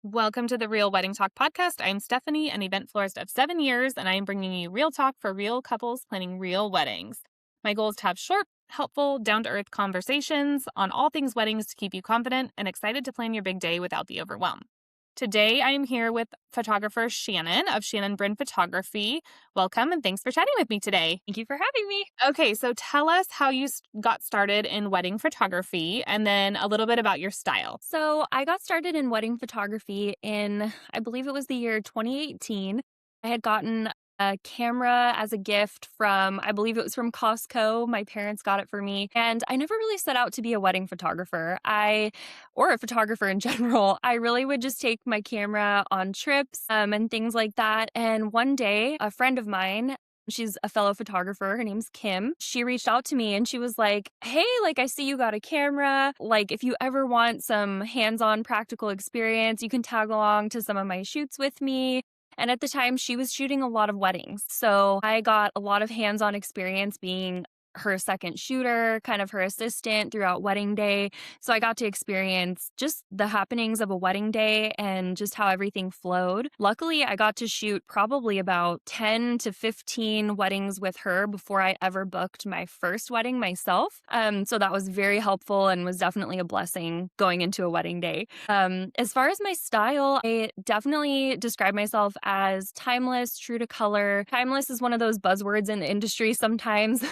Welcome to the Real Wedding Talk podcast. I'm Stephanie, an event florist of 7 years, and I am bringing you real talk for real couples planning real weddings. My goal is to have short, helpful, down-to-earth conversations on all things weddings to keep you confident and excited to plan your big day without the overwhelm. Today, I am here with photographer Shannon of Shannon Bryn Photography. Welcome, and thanks for chatting with me today. Thank you for having me. Okay, so tell us how you got started in wedding photography and then a little bit about your style. So I got started in wedding photography in, I believe it was the year 2018. I had gotten a camera as a gift from, I believe it was from Costco. My parents got it for me. And I never really set out to be a wedding photographer. Or a photographer in general. I really would just take my camera on trips and things like that. And one day, a friend of mine, she's a fellow photographer. Her name's Kim. She reached out to me and she was like, "Hey, I see you got a camera. If you ever want some hands-on practical experience, you can tag along to some of my shoots with me." And at the time, she was shooting a lot of weddings. So I got a lot of hands-on experience being her second shooter, kind of her assistant throughout wedding day. So I got to experience just the happenings of a wedding day and just how everything flowed. Luckily, I got to shoot probably about 10 to 15 weddings with her before I ever booked my first wedding myself. So that was very helpful and was definitely a blessing going into a wedding day. As far as my style, I definitely describe myself as timeless, true to color. Timeless is one of those buzzwords in the industry sometimes.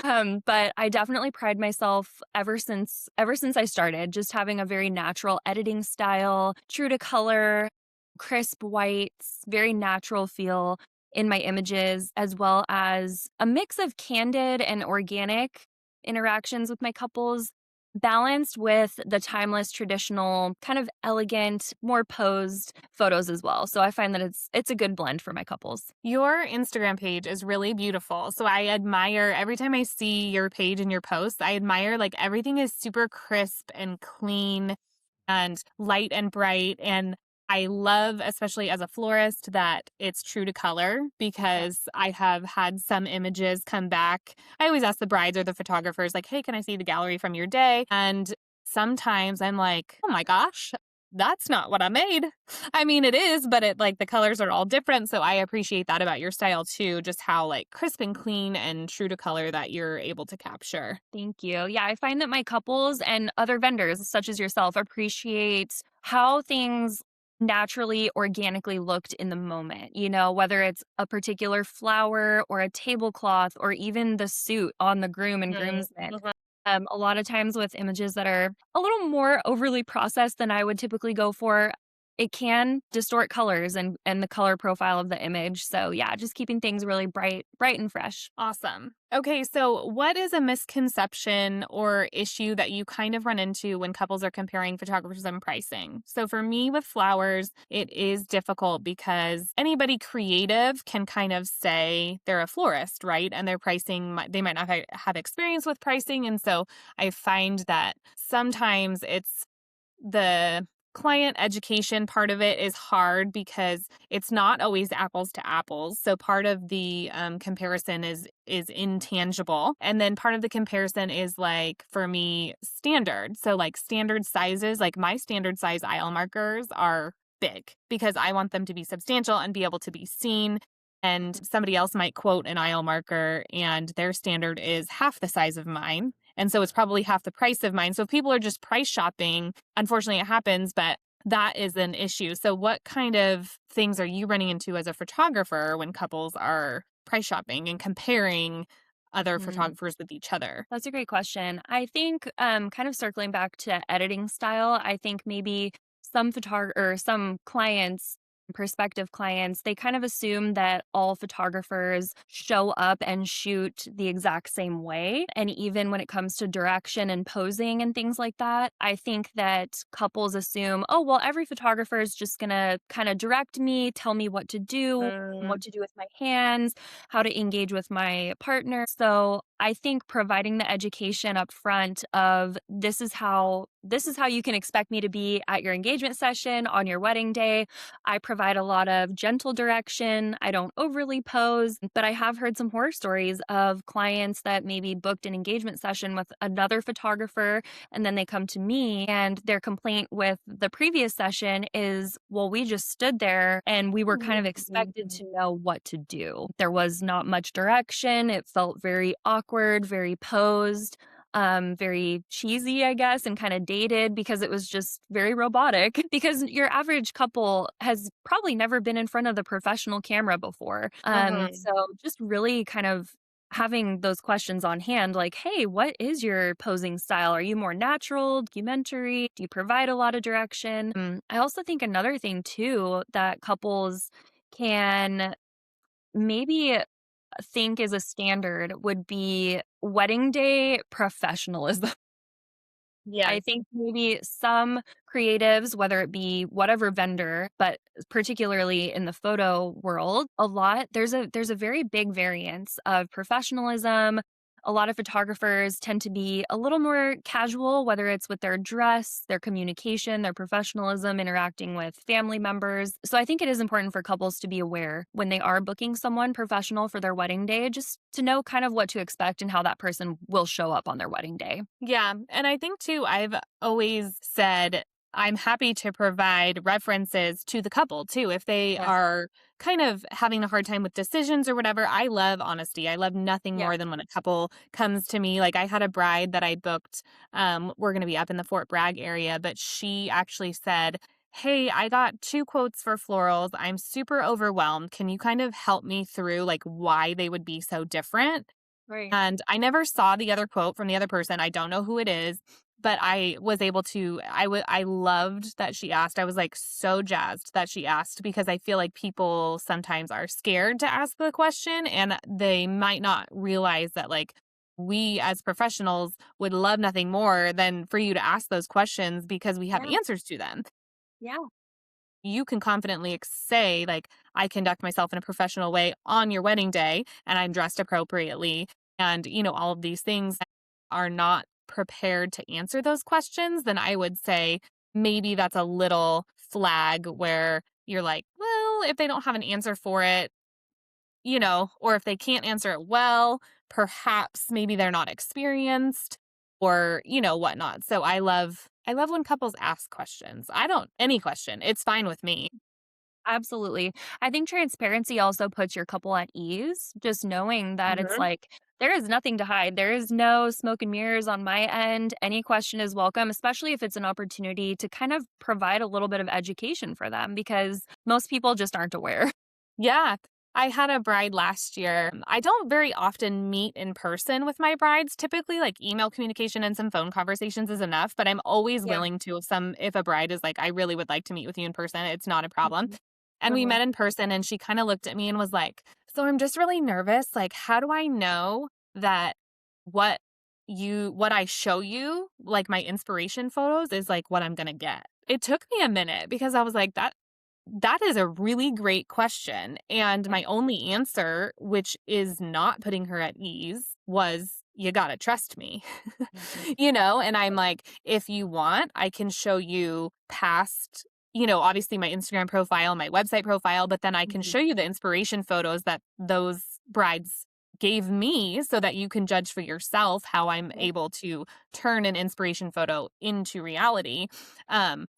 But I definitely pride myself ever since I started, just having a very natural editing style, true to color, crisp whites, very natural feel in my images, as well as a mix of candid and organic interactions with my couples, balanced with the timeless, traditional, kind of elegant, more posed photos as well. So I find that it's a good blend for my couples. Your Instagram page is really beautiful. So I admire every time I see your page and your posts, I admire everything is super crisp and clean and light and bright. And I love, especially as a florist, that it's true to color because I have had some images come back. I always ask the brides or the photographers, hey, can I see the gallery from your day? And sometimes I'm like, oh my gosh, that's not what I made. I mean, it is, but the colors are all different. So I appreciate that about your style too, just how crisp and clean and true to color that you're able to capture. Thank you. Yeah, I find that my couples and other vendors, such as yourself, appreciate how things naturally, organically looked in the moment, whether it's a particular flower or a tablecloth or even the suit on the groom and groomsmen. A lot of times with images that are a little more overly processed than I would typically go for, it can distort colors and the color profile of the image. So yeah, just keeping things really bright and fresh. Awesome. Okay, so what is a misconception or issue that you kind of run into when couples are comparing photographers and pricing? So for me with flowers, it is difficult because anybody creative can kind of say they're a florist, right? And their pricing, they might not have experience with pricing. And so I find that sometimes it's the client education part of it is hard because it's not always apples to apples. So part of the comparison is intangible. And then part of the comparison is for me, standard. So standard sizes, my standard size aisle markers are big because I want them to be substantial and be able to be seen. And somebody else might quote an aisle marker and their standard is half the size of mine. And so it's probably half the price of mine. So if people are just price shopping, unfortunately it happens, but that is an issue. So what kind of things are you running into as a photographer when couples are price shopping and comparing other photographers with each other? That's a great question. I think kind of circling back to editing style, I think maybe some clients, prospective clients, they kind of assume that all photographers show up and shoot the exact same way. And even when it comes to direction and posing and things like that, I think that couples assume, oh, well, every photographer is just going to kind of direct me, tell me what to do, what to do with my hands, how to engage with my partner. So I think providing the education up front of this is how this is how you can expect me to be at your engagement session on your wedding day. I provide a lot of gentle direction. I don't overly pose, but I have heard some horror stories of clients that maybe booked an engagement session with another photographer and then they come to me and their complaint with the previous session is, well, we just stood there and we were kind of expected to know what to do. There was not much direction. It felt very awkward, very posed, very cheesy, I guess, and kind of dated because it was just very robotic. Because your average couple has probably never been in front of the professional camera before. Mhm. So just really kind of having those questions on hand, like, hey, what is your posing style? Are you more natural, documentary? Do you provide a lot of direction? I also think another thing too that couples can maybe think is a standard would be wedding day professionalism. I Yes. think maybe some creatives, whether it be whatever vendor, but particularly in the photo world, there's a very big variance of professionalism. A lot of photographers tend to be a little more casual, whether it's with their dress, their communication, their professionalism, interacting with family members. So I think it is important for couples to be aware when they are booking someone professional for their wedding day, just to know kind of what to expect and how that person will show up on their wedding day. Yeah, and I think too, I've always said I'm happy to provide references to the couple too. If they Yes. are kind of having a hard time with decisions or whatever, I love honesty. I love nothing Yeah. more than when a couple comes to me. Like I had a bride that I booked, we're going to be up in the Fort Bragg area, but she actually said, "Hey, I got two quotes for florals. I'm super overwhelmed. Can you kind of help me through like why they would be so different?" Right. And I never saw the other quote from the other person. I don't know who it is, but I was able to I loved that she asked. I was, like, so jazzed that she asked because I feel like people sometimes are scared to ask the question, and they might not realize that, like, we as professionals would love nothing more than for you to ask those questions because we have Yeah. answers to them. Yeah. You can confidently say, like, I conduct myself in a professional way on your wedding day and I'm dressed appropriately. And, all of these things are not prepared to answer those questions, then I would say maybe that's a little flag where you're like, well, if they don't have an answer for it, or if they can't answer it well, perhaps maybe they're not experienced or, whatnot. So I love when couples ask questions. I don't any question. It's fine with me. Absolutely. I think transparency also puts your couple at ease, just knowing that it's Mhm. like, there is nothing to hide. There is no smoke and mirrors on my end. Any question is welcome, especially if it's an opportunity to kind of provide a little bit of education for them because most people just aren't aware. Yeah. I had a bride last year. I don't very often meet in person with my brides. Typically, like email communication and some phone conversations is enough, but I'm always Yeah. willing to if a bride is like, I really would like to meet with you in person, it's not a problem. Mhm. And we Mhm. met in person and she kind of looked at me and was like, "So I'm just really nervous. Like, how do I know that what what I show you, like my inspiration photos is like what I'm going to get?" It took me a minute because I was like, that is a really great question, and Yeah. my only answer, which is not putting her at ease, was, "You gotta trust me." Mhm. And I'm like, "If you want, I can show you past" obviously my Instagram profile, my website profile, but then I can Mhm. show you the inspiration photos that those brides gave me so that you can judge for yourself how I'm Yeah. able to turn an inspiration photo into reality.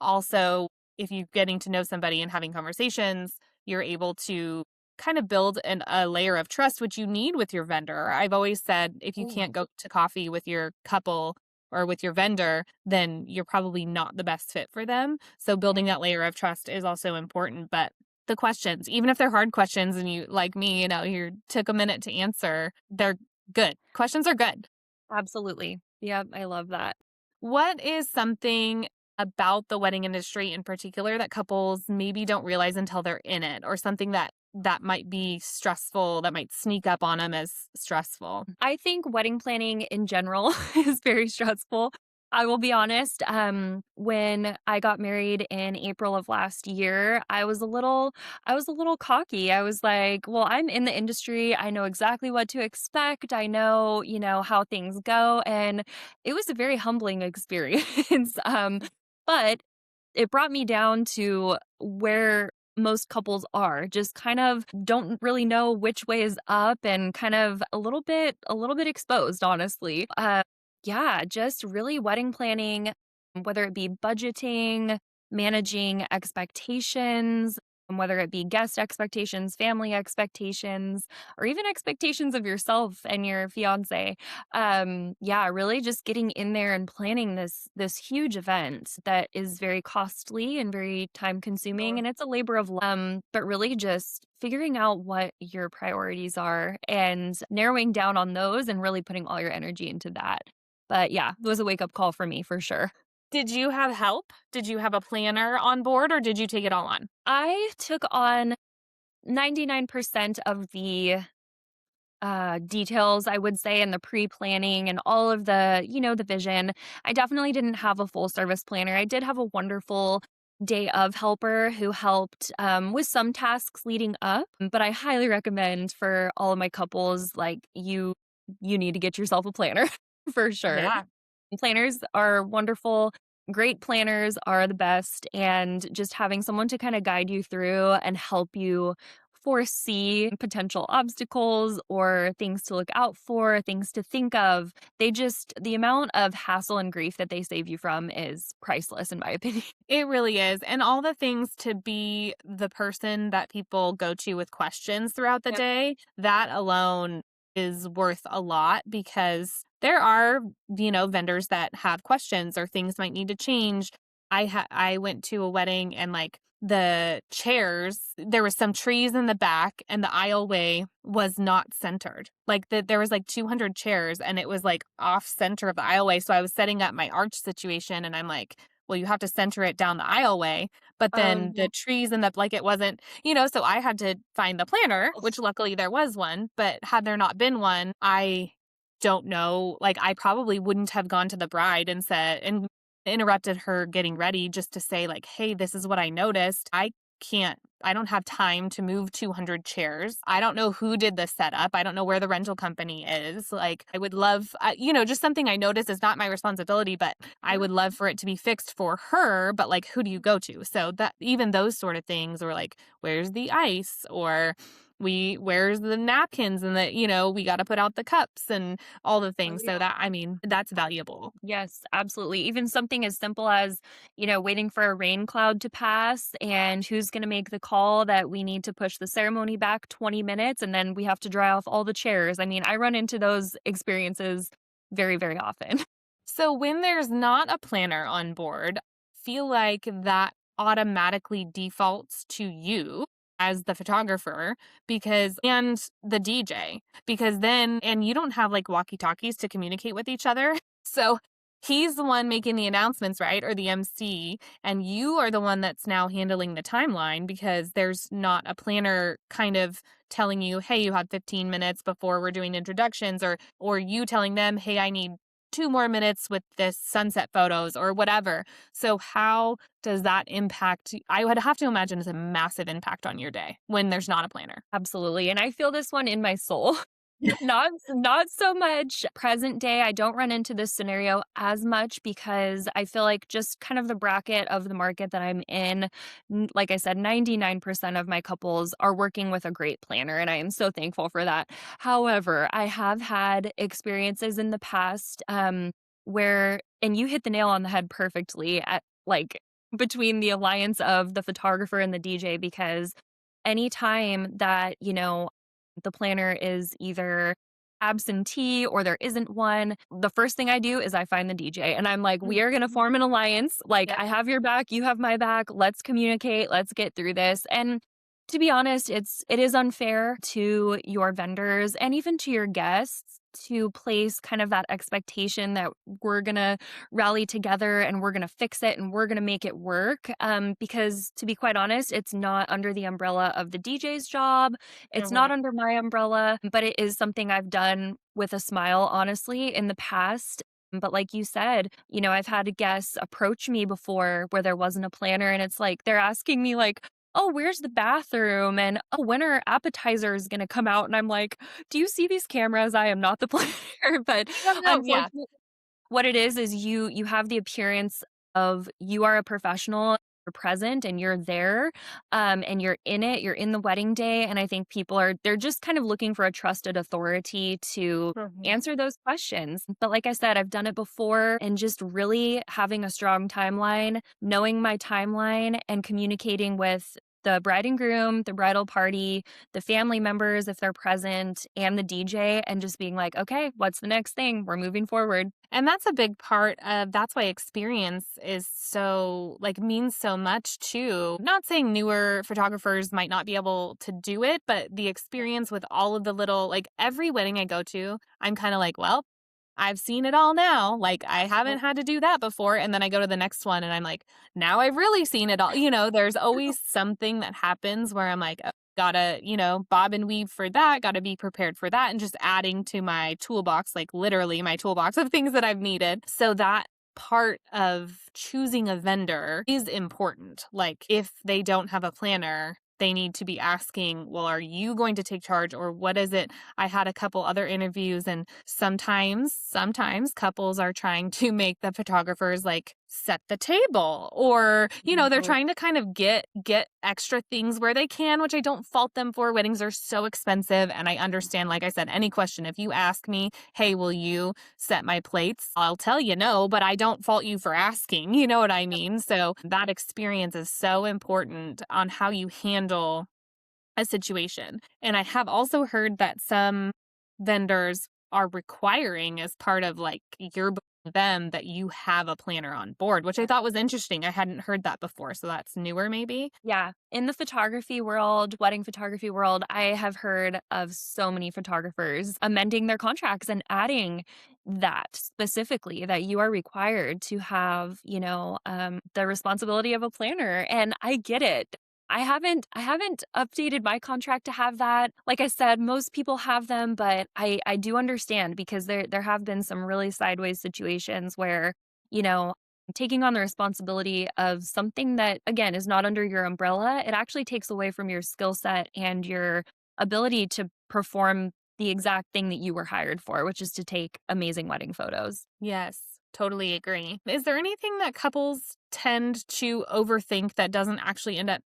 Also if you're getting to know somebody and having conversations, you're able to kind of build a layer of trust, which you need with your vendor. I've always said if you Mm. can't go to coffee with your couple or with your vendor, then you're probably not the best fit for them. So Yeah. building that layer of trust is also important. But the questions, even if they're hard questions and you, like me, you took a minute to answer, they're good. Questions are good. Absolutely. Yeah, I love that. What is something about the wedding industry in particular that couples maybe don't realize until they're in it, or something that might be stressful, that might sneak up on them as stressful? I think wedding planning in general is very stressful. I will be honest, when I got married in April of last year, I was a little cocky. I was like, "Well, I'm in the industry. I know exactly what to expect. I know, how things go." And it was a very humbling experience. But it brought me down to where most couples are, just kind of don't really know which way is up and kind of a little bit exposed, honestly. Yeah, just really wedding planning, whether it be budgeting, managing expectations, whether it be guest expectations, family expectations, or even expectations of yourself and your fiance. Yeah, really just getting in there and planning this huge event that is very costly and very time consuming, and it's a labor of love. But really just figuring out what your priorities are and narrowing down on those and really putting all your energy into that. But yeah, it was a wake up call for me for sure. Did you have help? Did you have a planner on board or did you take it all on? I took on 99% of the details, I would say, and the pre-planning and all of the vision. I definitely didn't have a full service planner. I did have a wonderful day of helper who helped with some tasks leading up, but I highly recommend for all of my couples, like you need to get yourself a planner for sure. Yeah. Planners are wonderful. Great planners are the best, and just having someone to kinda guide you through and help you foresee potential obstacles or things to look out for, things to think of. The amount of hassle and grief that they save you from is priceless in my opinion. It really is. And all the things to be the person that people go to with questions throughout the Yep. day, that alone is worth a lot because there are, vendors that have questions or things might need to change. I went to a wedding and like the chairs, there was some trees in the back and the aisleway was not centered. There was like 200 chairs and it was like off center of the aisleway. So I was setting up my arch situation and I'm like, well, you have to center it down the aisleway, but Oh, then the no. trees and it wasn't, so I had to find the planner, which luckily there was one, but had there not been one, I don't know, like I probably wouldn't have gone to the bride and said and interrupted her getting ready just to say like, "Hey, this is what I noticed. I don't have time to move 200 chairs. I don't know who did the setup. I don't know where the rental company is. Like, I would love, just something I noticed is not my responsibility, but I Yeah. would love for it to be fixed for her. But like, who do you go to? So that even those sort of things, or like, where's the ice? Or where's the napkins and we got to put out the cups and all the Oh, things. So yeah. that, I mean, that's valuable. Yes, absolutely. Even something as simple as, waiting for a rain cloud to pass and who's going to make the call that we need to push the ceremony back 20 minutes and then we have to dry off all the chairs. I mean, I run into those experiences very, very often. So when there's not a planner on board, feel like that automatically defaults to you as the photographer and the DJ because then and you don't have like walkie-talkies to communicate with each other. So he's the one making the announcements, right? Or the MC, and you are the one that's now handling the timeline because there's not a planner kind of telling you, "Hey, you have 15 minutes before we're doing introductions," or you telling them, "Hey, I need 2 more minutes with this sunset photos," or whatever. So how does that impact I would have to imagine it's a massive impact on your day when there's not a planner. Absolutely. And I feel this one in my soul. Not so much present day. I don't run into this scenario as much because I feel like just kind of the bracket of the market that I'm in, like I said, 99% of my couples are working with a great planner, and I am so thankful for that. However, I have had experiences in the past where, and you hit the nail on the head perfectly at like between the alliance of the photographer and the DJ, because anytime that, the planner is either absentee or there isn't one, the first thing I do is I find the DJ and I'm like, "We are gonna Mhm. form an alliance. Like, Yep. I have your back, you have my back. Let's communicate. Let's get through this." And to be honest, it is unfair to your vendors and even to your guests to place kind of that expectation that we're gonna rally together and we're gonna fix it and we're gonna make it work. Because to be quite honest, it's not under the umbrella of the DJ's job. It's Mhm. not under my umbrella, but it is something I've done with a smile, honestly, in the past. But like you said, I've had guests approach me before where there wasn't a planner and it's like they're asking me like, "Oh, where's the bathroom?" and "Oh, when are appetizers gonna come out?" And I'm like, "Do you see these cameras? I am not the planner." But No, no, yeah. unfortunately what it is you have the appearance of you are a professional, you're present and you're there, and you're in it, you're in the wedding day, and I think they're just kind of looking for a trusted authority to Mhm. answer those questions. But like I said, I've done it before and just really having a strong timeline, knowing my timeline and communicating with the bride and groom, the bridal party, the family members if they're present, and the DJ, and just being like, "Okay, what's the next thing? We're moving forward." And that's a big part of that's why experience is so like means so much too. Not saying newer photographers might not be able to do it, but the experience with all of the little like every wedding I go to, I'm kind of like, well, I've seen it all now. Like I haven't had to do that before. And then I go to the next one and I'm like, now I've really seen it all. There's always something that happens where I'm like, oh, gotta, bob and weave for that, gotta be prepared for that. And just adding to my toolbox, like literally my toolbox of things that I've needed. So that part of choosing a vendor is important. Like if they don't have a planner, they need to be asking, well, are you going to take charge or what is it? I had a couple other interviews and sometimes couples are trying to make the photographers like set the table or, they're Mhm. trying to kind of get extra things where they can, which I don't fault them for. Weddings are so expensive and I understand like I said any question if you ask me, "Hey, will you set my plates?" I'll tell you no, but I don't fault you for asking, you know what I mean? So that experience is so important on how you handle a situation. And I have also heard that some vendors are requiring as part of like your booking them that you have a planner on board, which I thought was interesting. I hadn't heard that before. So that's newer maybe. Yeah. In the photography world, wedding photography world, I have heard of so many photographers amending their contracts and adding that specifically that you are required to have, the responsibility of a planner. And I get it. I haven't updated my contract to have that. Like I said, most people have them, but I do understand because there have been some really sideways situations where, you know, taking on the responsibility of something that, again, is not under your umbrella, it actually takes away from your skill set and your ability to perform the exact thing that you were hired for, which is to take amazing wedding photos. Yes, totally agree. Is there anything that couples tend to overthink that doesn't actually end up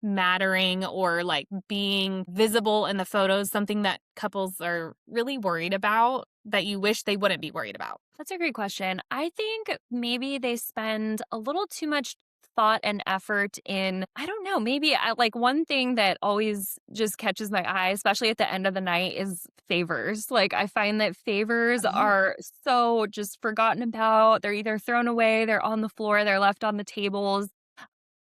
mattering or like being visible in the photos, something that couples are really worried about that you wish they wouldn't be worried about? That's a great question. I think maybe they spend a little too much thought and effort in, I don't know, maybe like one thing that always just catches my eye, especially at the end of the night, is favors. Like, I find that favors Oh. are so just forgotten about. They're either thrown away, they're on the floor, they're left on the tables.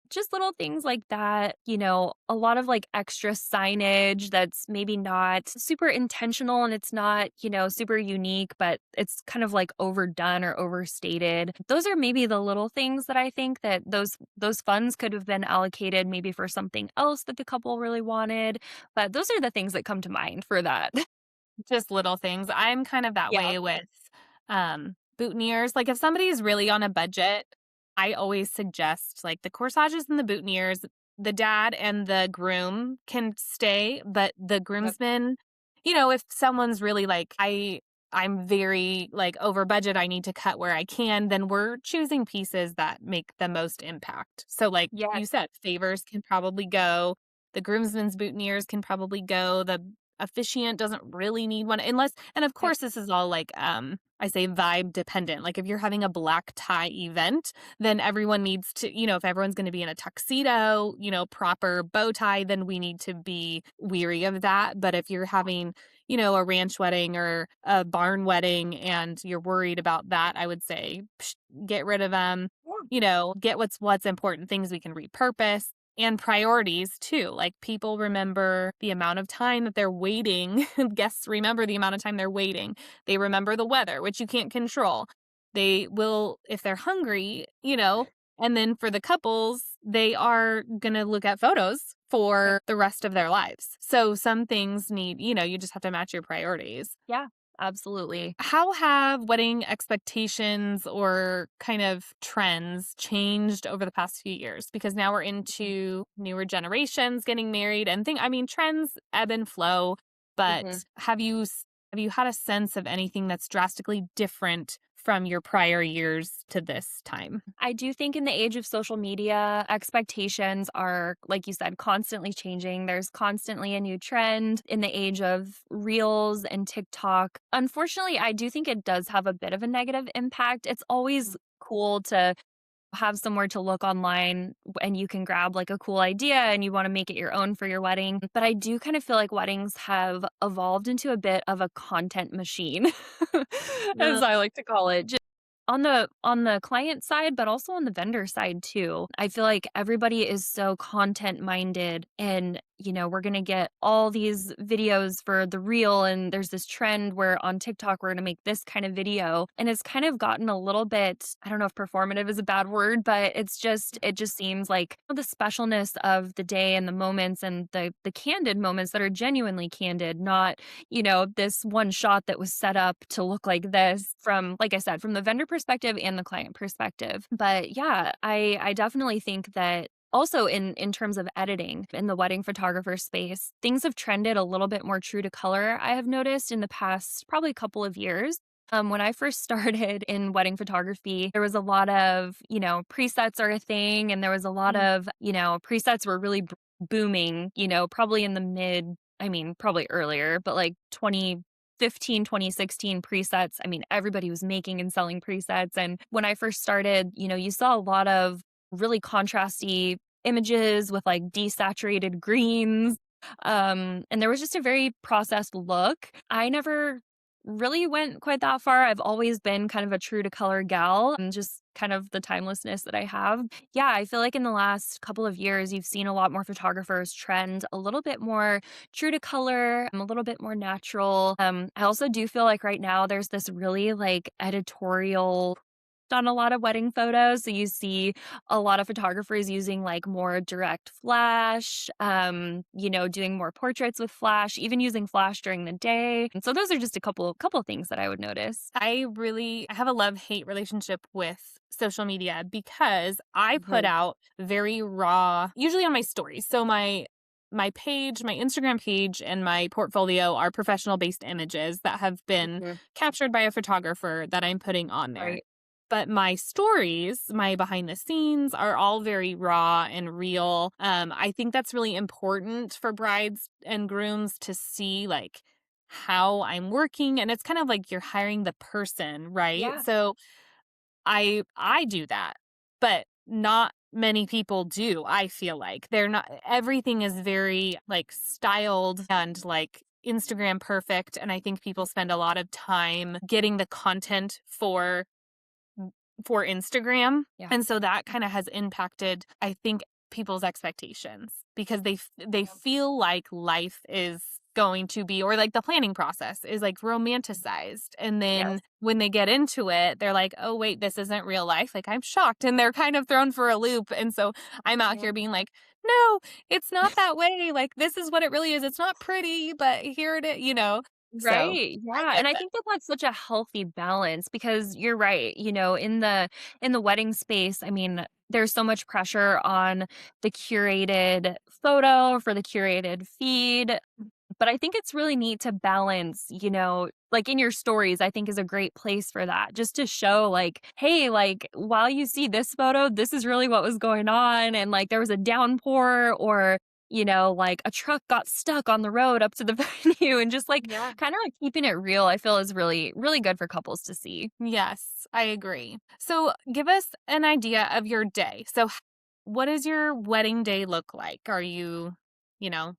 Just little things like that, a lot of like extra signage that's maybe not super intentional and it's not, super unique, but it's kind of like overdone or overstated. Those are maybe the little things that I think that those funds could have been allocated maybe for something else that the couple really wanted. But those are the things that come to mind for that. Just little things. I'm kind of that Yeah. way with boutonnieres. Like if somebody's really on a budget, I always suggest like the corsages and the boutonnieres. The dad and the groom can stay, but the Yep. groomsmen, if someone's really like I'm very like over budget, I need to cut where I can, then we're choosing pieces that make the most impact. So like Yes. you said, favors can probably go. The groomsmen's boutonnieres can probably go. The officiant doesn't really need one unless and of Yep. course this is all like I say vibe dependent. Like if you're having a black tie event, then everyone needs to, if everyone's going to be in a tuxedo, proper bow tie, then we need to be weary of that. But if you're having, a ranch wedding or a barn wedding and you're worried about that, I would say get rid of them. Get what's important, things we can repurpose and priorities too. Like people remember the amount of time that they're waiting. Guests remember the amount of time they're waiting. They remember the weather, which you can't control. They will, if they're hungry, and then for the couples, they are going to look at photos Yep. for the rest of their lives. So some things need, you just have to match your priorities. Yeah. Absolutely. How have wedding expectations or kind of trends changed over the past few years? Because now we're into newer generations getting married and I mean, trends ebb and flow, but Mhm. have you had a sense of anything that's drastically different from your prior years to this time? I do think in the age of social media, expectations are, like you said, constantly changing. There's constantly a new trend in the age of reels and TikTok. Unfortunately, I do think it does have a bit of a negative impact. It's always cool to have somewhere to look online and you can grab like a cool idea and you want to make it your own for your wedding. But I do kind of feel like weddings have evolved into a bit of a content machine, Uh, as I like to call it. Just on the client side, but also on the vendor side too. I feel like everybody is so content minded and we're going to get all these videos for the reel and there's this trend where on TikTok we're going to make this kind of video and it's kind of gotten a little bit, I don't know if performative is a bad word, but it just seems like the specialness of the day and the moments and the candid moments that are genuinely candid, not this one shot that was set up to look like this from, like I said, from the vendor perspective and the client perspective. But yeah, I definitely think that also in terms of editing in the wedding photographer space, things have trended a little bit more true to color. I have noticed in the past probably couple of years. When I first started in wedding photography, there was a lot of, presets are a thing, and there was a lot mm, of, presets were really booming, probably in the I mean, probably earlier, but like 2015, 2016 presets. I mean, everybody was making and selling presets. And when I first started, you saw a lot of really contrasty images with like desaturated greens. And there was just a very processed look. I never really went quite that far. I've always been kind of a true to color gal and just kind of the timelessness that I have. Yeah, I feel like in the last couple of years, you've seen a lot more photographers trend a little bit more true to color, a little bit more natural. I also do feel like right now there's this really like editorial on a lot of wedding photos. So you see a lot of photographers using like more direct flash, doing more portraits with flash, even using flash during the day. And so those are just a couple things that I would notice. I have a love-hate relationship with social media because I put Mhm, out very raw, usually on my stories. So my page, my Instagram page and my portfolio are professional based images that have been mhm, captured by a photographer that I'm putting on there. right. But my stories, my behind the scenes are all very raw and real. I think that's really important for brides and grooms to see like how I'm working, and it's kind of like you're hiring the person, right? Yeah. So I do that, but not many people do. I feel like they're not everything is very like styled and like Instagram perfect, and I think people spend a lot of time getting the content for Instagram. Yeah. And so that kind of has impacted, I think, people's expectations because they feel like life is going to be or like the planning process is like romanticized. And then Yes. when they get into it, they're like, "Oh wait, this isn't real life." Like I'm shocked and they're kind of thrown for a loop. And so I'm out Yeah. here being like, "No, it's not that way. Like this is what it really is. It's not pretty, but here it is." So, Right. I Yeah. get And I that. think that that's such a healthy balance because you're right. In the wedding space, I mean, there's so much pressure on the curated photo for the curated feed. But I think it's really neat to balance, like in your stories, I think is a great place for that. Just to show like, hey, like while you see this photo, this is really what was going on. And like there was a downpour or like a truck got stuck on the road up to the venue and just like Yeah. kind of like keeping it real, I feel is really, really good for couples to see. Yes, I agree. So, give us an idea of your day. So, what does your wedding day look like? Are you,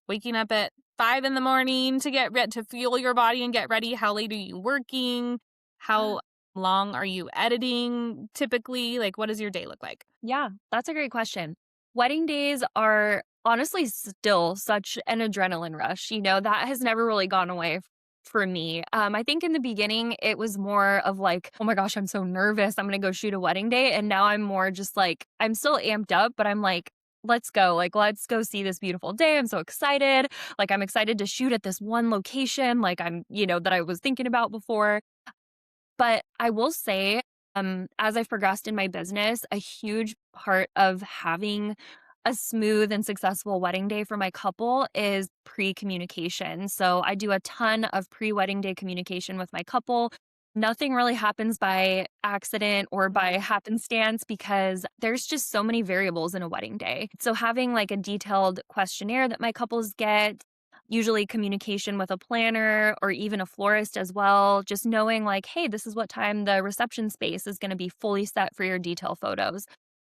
waking up at 5 in the morning to get ready to fuel your body and get ready? How late are you working? How long are you editing typically? Like, what does your day look like? Yeah, that's a great question. Wedding days are honestly still such an adrenaline rush. That has never really gone away for me. I think in the beginning, it was more of like, oh my gosh, I'm so nervous. I'm going to go shoot a wedding day. And now I'm more just like, I'm still amped up, but I'm like, let's go. Like, let's go see this beautiful day. I'm so excited. Like, I'm excited to shoot at this one location, like, that I was thinking about before. But I will say, as I've progressed in my business, a huge part of having a smooth and successful wedding day for my couple is pre-communication. So I do a ton of pre-wedding day communication with my couple. Nothing really happens by accident or by Mhm. happenstance because there's just so many variables in a wedding day. So having like a detailed questionnaire that my couples get, usually communication with a planner or even a florist as well, just knowing like, hey, this is what time the reception space is going to be fully set for your detail photos.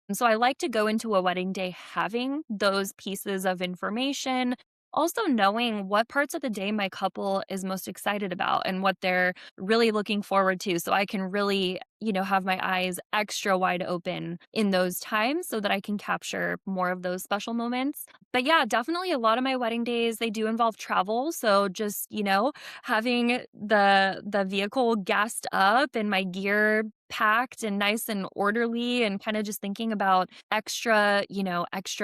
And so I like to go into a wedding day having those pieces of information, also knowing what parts of the day my couple is most excited about and what they're really looking forward to. So I can really, have my eyes extra wide open in those times so that I can capture more of those special moments. But yeah, definitely a lot of my wedding days, they do involve travel. So just, having the vehicle gassed up and my gear packed and nice and orderly and kind of just thinking about extra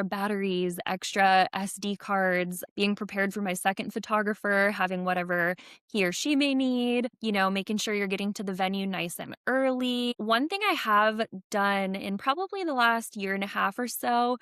batteries, extra SD cards, being prepared for my second photographer, having whatever he or she may need, making sure you're getting to the venue nice and early. One thing I have done in probably the last year and a half or so,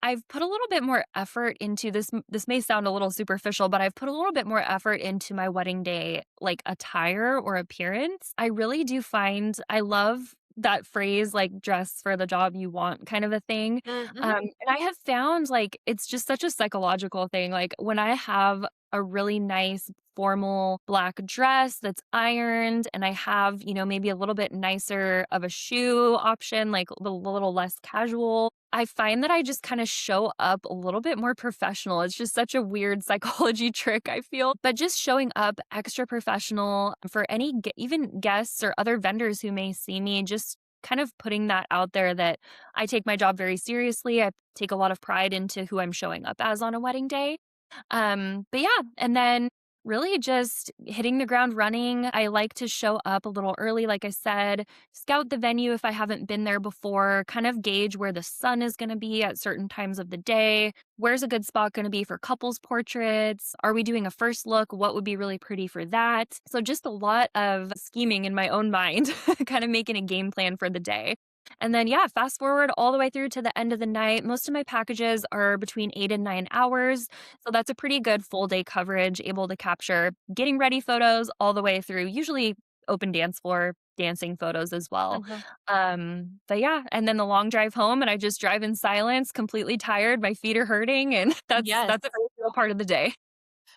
I've put a little bit more effort into this. This may sound a little superficial, but I've put a little bit more effort into my wedding day, like attire or appearance. I really do find I love that phrase, like dress for the job you want kind of a thing. Mhm. And I have found like it's just such a psychological thing. Like when I have a really nice formal black dress that's ironed and I have, maybe a little bit nicer of a shoe option, like a little less casual. I find that I just kind of show up a little bit more professional. It's just such a weird psychology trick, I feel. But just showing up extra professional for any even guests or other vendors who may see me, just kind of putting that out there that I take my job very seriously. I take a lot of pride into who I'm showing up as on a wedding day. But yeah, and then really just hitting the ground running. I like to show up a little early, like I said, scout the venue if I haven't been there before, kind of gauge where the sun is going to be at certain times of the day. Where's a good spot going to be for couples portraits? Are we doing a first look? What would be really pretty for that? So just a lot of scheming in my own mind, kind of making a game plan for the day. And then, yeah, fast forward all the way through to the end of the night. Most of my packages are between 8 and 9 hours. So that's a pretty good full day coverage, able to capture getting ready photos all the way through, usually open dance floor dancing photos as well. Uh-huh. But yeah, and then the long drive home and I just drive in silence, completely tired, my feet are hurting, and Yes. that's a very real part of the day.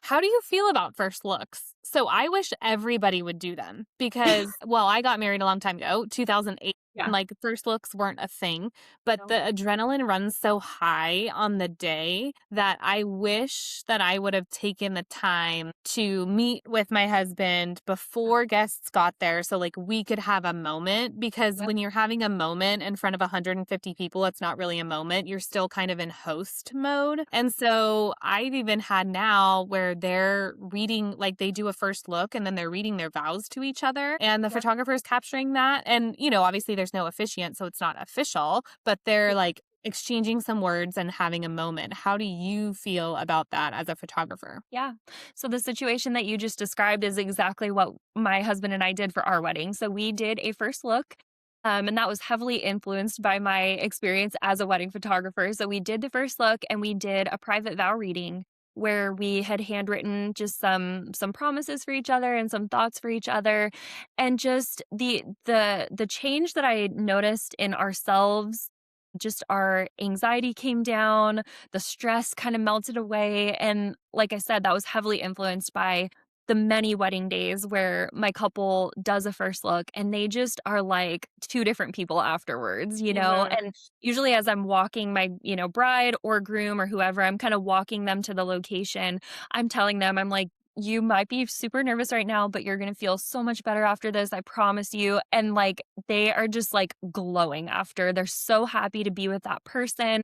How do you feel about first looks? So I wish everybody would do them because, well, I got married a long time ago, 2008. And Yeah. like first looks weren't a thing, but the No. adrenaline runs so high on the day that I wish that I would have taken the time to meet with my husband before guests got there. So like we could have a moment because Yep. when you're having a moment in front of 150 people, it's not really a moment. You're still kind of in host mode. And so I've even had now where they're reading, like they do a first look and then they're reading their vows to each other and the Yep. photographer is capturing that. And, obviously there's no officiant, so it's not official, but they're Yeah. like exchanging some words and having a moment. How do you feel about that as a photographer? Yeah. So the situation that you just described is exactly what my husband and I did for our wedding. So we did a first look. And that was heavily influenced by my experience as a wedding photographer. So we did the first look and we did a private vow reading where we had handwritten just some promises for each other and some thoughts for each other. And just the change that I noticed in ourselves, just our anxiety came down, the stress kind of melted away. And like I said, that was heavily influenced by the many wedding days where my couple does a first look and they just are like two different people afterwards, Mhm. And usually as I'm walking my, bride or groom or whoever, I'm kind of walking them to the location. I'm telling them, I'm like, you might be super nervous right now, but you're going to feel so much better after this. I promise you. And like, they are just like glowing after. They're so happy to be with that person.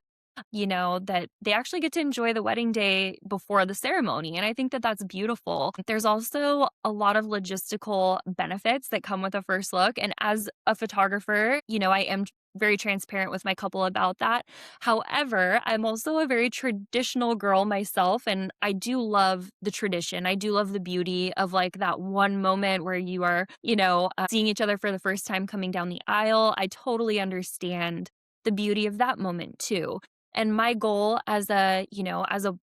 that they actually get to enjoy the wedding day before the ceremony. And I think that that's beautiful. There's also a lot of logistical benefits that come with a first look. And as a photographer, I am very transparent with my couple about that. However, I'm also a very traditional girl myself, and I do love the tradition. I do love the beauty of like that one moment where you are, seeing each other for the first time coming down the aisle. I totally understand the beauty of that moment too. And my goal as a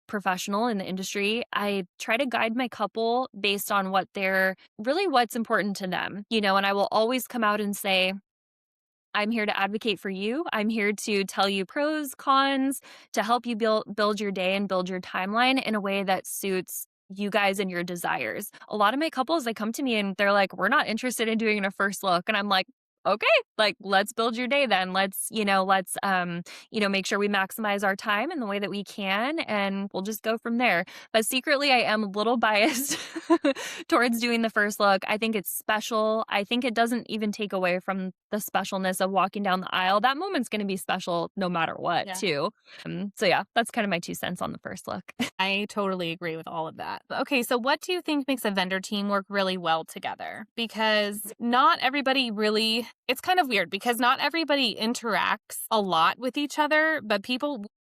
professional in the industry, I try to guide my couple based on what's important to them, and I will always come out and say, I'm here to advocate for you. I'm here to tell you pros, cons, to help you build your day and build your timeline in a way that suits you guys and your desires. A lot of my couples, they come to me and they're like, "We're not interested in doing a first look." And I'm like, "Okay, like let's build your day then. Let's make sure we maximize our time in the way that we can and we'll just go from there." But secretly I am a little biased towards doing the first look. I think it's special. I think it doesn't even take away from the specialness of walking down the aisle. That moment's going to be special no matter what, Yeah. too. So yeah, that's kind of my 2 cents on the first look. I totally agree with all of that. Okay, so what do you think makes a vendor team work really well together? Because not everybody really, it's kind of weird because not everybody interacts a lot with each other, but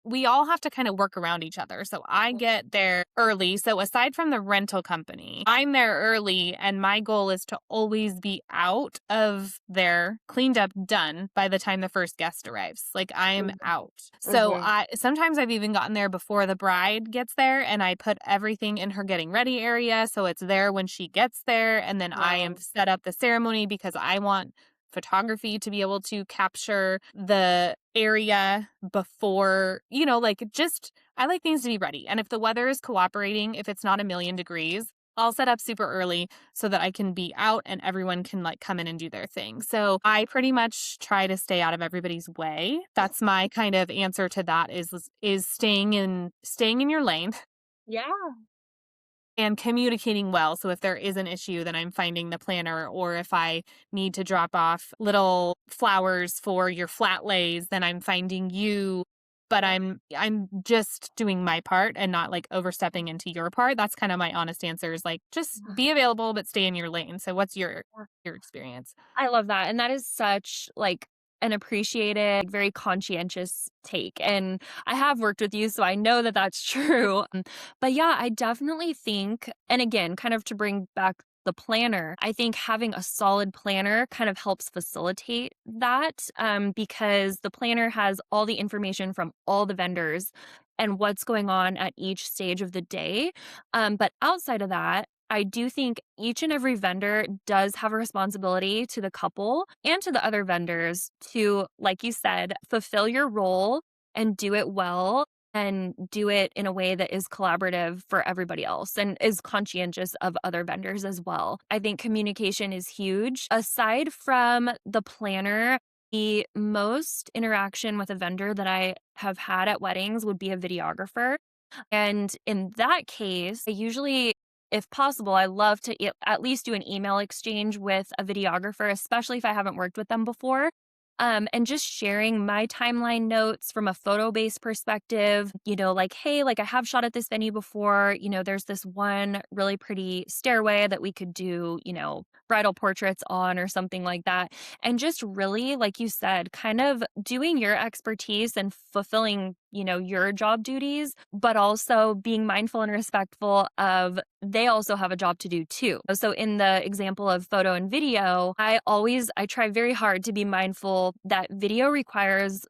we all have to kind of work around each other. So I get there early. So aside from the rental company, I'm there early and my goal is to always be out of there, cleaned up, done by the time the first guest arrives. Like I'm out. So Mhm. I sometimes I've even gotten there before the bride gets there and I put everything in her getting ready area so it's there when she gets there and then I am Wow. set up the ceremony because I want photography to be able to capture the area before, like just I like things to be ready. And if the weather is cooperating, if it's not a million degrees, I'll set up super early so that I can be out and everyone can like come in and do their thing. So I pretty much try to stay out of everybody's way. That's my kind of answer to that is staying in your lane Yeah. and communicating well. So if there is an issue, then I'm finding the planner, or if I need to drop off little flowers for your flat lays, then I'm finding you. But I'm just doing my part and not like overstepping into your part. That's kind of my honest answer is like just be available but stay in your lane. So what's your experience? I love that, and that is such, like, an appreciated, very conscientious take, and I have worked with you, so I know that that's true, but yeah, I definitely think and again, kind of to bring back the planner, I think having a solid planner kind of helps facilitate that, because the planner has all the information from all the vendors and what's going on at each stage of the day, but outside of that, I do think each and every vendor does have a responsibility to the couple and to the other vendors to, like you said, fulfill your role and do it well and do it in a way that is collaborative for everybody else and is conscientious of other vendors as well. I think communication is huge. Aside from the planner, the most interaction with a vendor that I have had at weddings would be a videographer. And in that case, I usually, if possible, I love to at least do an email exchange with a videographer, especially if I haven't worked with them before. And just sharing my timeline notes from a photo based perspective, like, hey, like I have shot at this venue before, there's this one really pretty stairway that we could do, bridal portraits on or something like that. And just really, like you said, kind of doing your expertise and fulfilling, your job duties, but also being mindful and respectful of they also have a job to do too. So in the example of photo and video, I try very hard to be mindful that video requires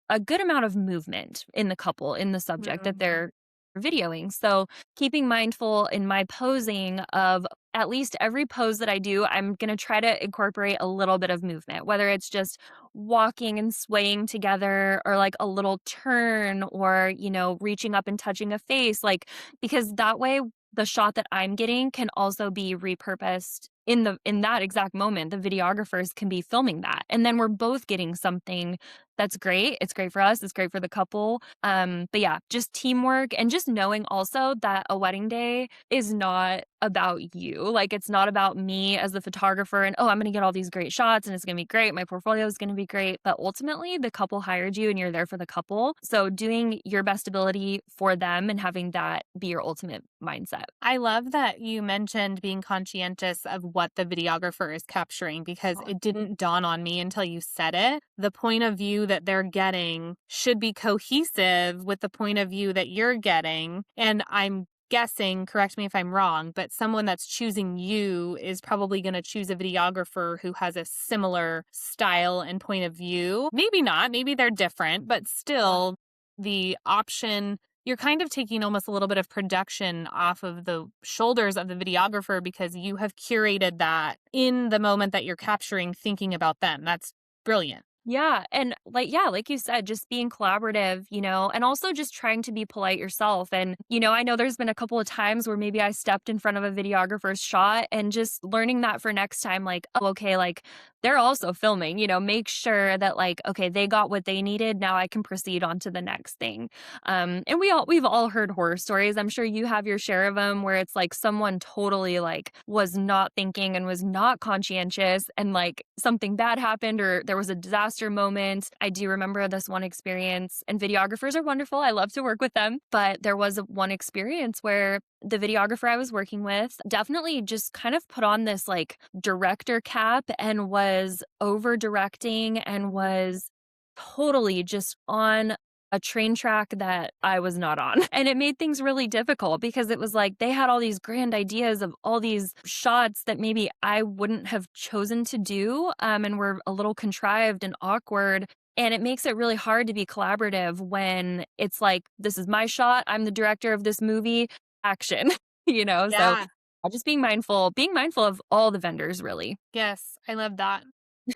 a good amount of movement in the couple, in the subject that Mhm. they're videoing. So keeping mindful in my posing of at least every pose that I do, I'm going to try to incorporate a little bit of movement, whether it's just walking and swaying together or like a little turn or, reaching up and touching a face, like, because that way the shot that I'm getting can also be repurposed in that exact moment. The videographers can be filming that. And then we're both getting something That's great. It's great for us. It's great for the couple. But yeah, just teamwork and just knowing also that a wedding day is not about you. Like it's not about me as the photographer and oh, I'm going to get all these great shots and it's going to be great. My portfolio is going to be great. But ultimately, the couple hired you and you're there for the couple. So doing your best ability for them and having that be your ultimate mindset. I love that you mentioned being conscientious of what the videographer is capturing because it didn't dawn on me until you said it. The point of view that they're getting should be cohesive with the point of view that you're getting. And I'm guessing, correct me if I'm wrong, but someone that's choosing you is probably going to choose a videographer who has a similar style and point of view. Maybe not, maybe they're different, but still the option you're kind of taking almost a little bit of production off of the shoulders of the videographer because you have curated that in the moment that you're capturing, thinking about them. That's brilliant. Yeah, and like you said, just being collaborative, and also just trying to be polite yourself. And, I know there's been a couple of times where maybe I stepped in front of a videographer's shot and just learning that for next time, like, oh, okay, like they're also filming, make sure that like, okay, they got what they needed. Now I can proceed on to the next thing. And we've all heard horror stories. I'm sure you have your share of them where it's like someone totally like was not thinking and was not conscientious and like something bad happened or there was a disaster moment. I do remember this one experience and videographers are wonderful. I love to work with them, but there was one experience where the videographer I was working with definitely just kind of put on this like director cap and was over directing and was totally just on a train track that I was not on. And it made things really difficult because it was like they had all these grand ideas of all these shots that maybe I wouldn't have chosen to do and were a little contrived and awkward. And it makes it really hard to be collaborative when it's like, this is my shot. I'm the director of this movie. Action, So Yeah. just being mindful of all the vendors, really. Yes. I love that.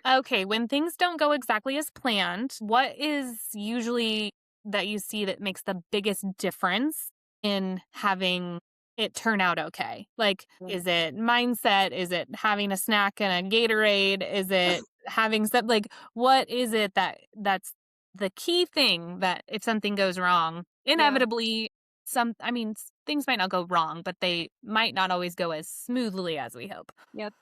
Okay. When things don't go exactly as planned, what is usually that you see that makes the biggest difference in having it turn out okay? Like, is it mindset? Is it having a snack and a Gatorade? Is it having some like what is it that's the key thing that if something goes wrong, Yeah. inevitably things might not go wrong, but they might not always go as smoothly as we hope. Yep.